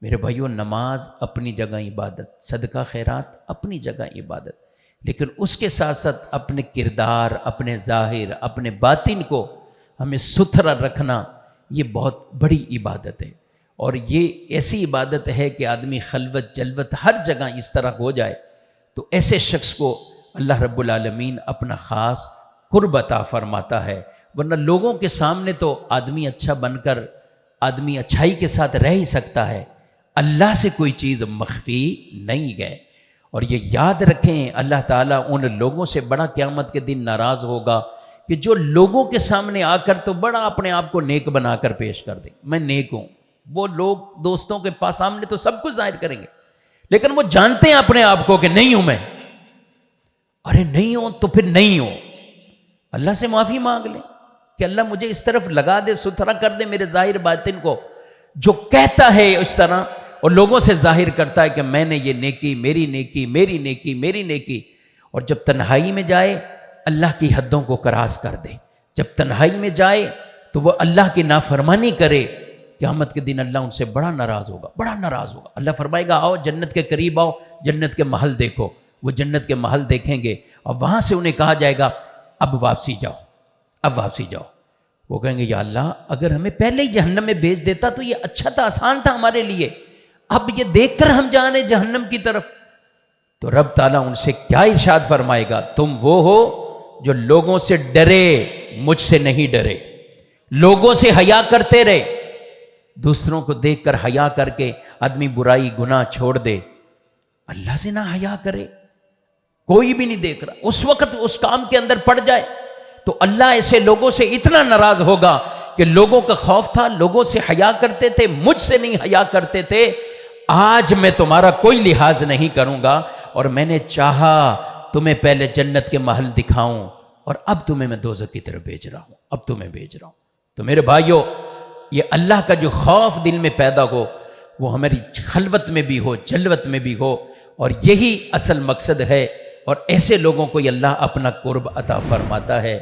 میرے بھائیوں، نماز اپنی جگہ عبادت، صدقہ خیرات اپنی جگہ عبادت، لیکن اس کے ساتھ ساتھ اپنے کردار، اپنے ظاہر، اپنے باطن کو ہمیں ستھرا رکھنا، یہ بہت بڑی عبادت ہے۔ اور یہ ایسی عبادت ہے کہ آدمی خلوت جلوت ہر جگہ اس طرح ہو جائے تو ایسے شخص کو اللہ رب العالمین اپنا خاص قرب عطا فرماتا ہے۔ ورنہ لوگوں کے سامنے تو آدمی اچھا بن کر آدمی اچھائی کے ساتھ رہ ہی سکتا ہے، اللہ سے کوئی چیز مخفی نہیں گئے۔ اور یہ یاد رکھیں، اللہ تعالیٰ ان لوگوں سے بڑا قیامت کے دن ناراض ہوگا کہ جو لوگوں کے سامنے آ کر تو بڑا اپنے آپ کو نیک بنا کر پیش کر دیں، میں نیک ہوں۔ وہ لوگ دوستوں کے پاس سامنے تو سب کچھ ظاہر کریں گے، لیکن وہ جانتے ہیں اپنے آپ کو کہ نہیں ہوں میں۔ ارے نہیں ہوں تو پھر نہیں ہوں، اللہ سے معافی مانگ لیں کہ اللہ مجھے اس طرف لگا دے، ستھرا کر دے میرے ظاہر باطن کو۔ جو کہتا ہے اس طرح اور لوگوں سے ظاہر کرتا ہے کہ میں نے یہ نیکی، میری نیکی، میری نیکی، میری نیکی، اور جب تنہائی میں جائے اللہ کی حدوں کو کراس کر دے، جب تنہائی میں جائے تو وہ اللہ کی نافرمانی کرے، قیامت کے دن اللہ ان سے بڑا ناراض ہوگا، بڑا ناراض ہوگا۔ اللہ فرمائے گا آؤ جنت کے قریب آؤ، جنت کے محل دیکھو۔ وہ جنت کے محل دیکھیں گے اور وہاں سے انہیں کہا جائے گا اب واپسی جاؤ، اب واپسی جاؤ۔ وہ کہیں گے یا اللہ اگر ہمیں پہلے ہی جہنم میں بھیج دیتا تو یہ اچھا تھا، آسان تھا ہمارے لیے، اب یہ دیکھ کر ہم جا رہے ہیں جہنم کی طرف۔ تو رب تعالیٰ ان سے کیا ارشاد فرمائے گا، تم وہ ہو جو لوگوں سے ڈرے، مجھ سے نہیں ڈرے، لوگوں سے حیا کرتے رہے۔ دوسروں کو دیکھ کر حیا کر کے آدمی برائی گناہ چھوڑ دے، اللہ سے نہ حیا کرے، کوئی بھی نہیں دیکھ رہا، اس وقت اس کام کے اندر پڑ جائے تو اللہ ایسے لوگوں سے اتنا ناراض ہوگا کہ لوگوں کا خوف تھا، لوگوں سے حیا کرتے تھے، مجھ سے نہیں حیا کرتے تھے، آج میں تمہارا کوئی لحاظ نہیں کروں گا، اور میں نے چاہا تمہیں پہلے جنت کے محل دکھاؤں اور اب تمہیں میں دوزخ کی طرف بھیج رہا ہوں، اب تمہیں بھیج رہا ہوں۔ تو میرے بھائیوں، یہ اللہ کا جو خوف دل میں پیدا ہو وہ ہماری خلوت میں بھی ہو، جلوت میں بھی ہو، اور یہی اصل مقصد ہے، اور ایسے لوگوں کو اللہ اپنا قرب عطا فرماتا ہے۔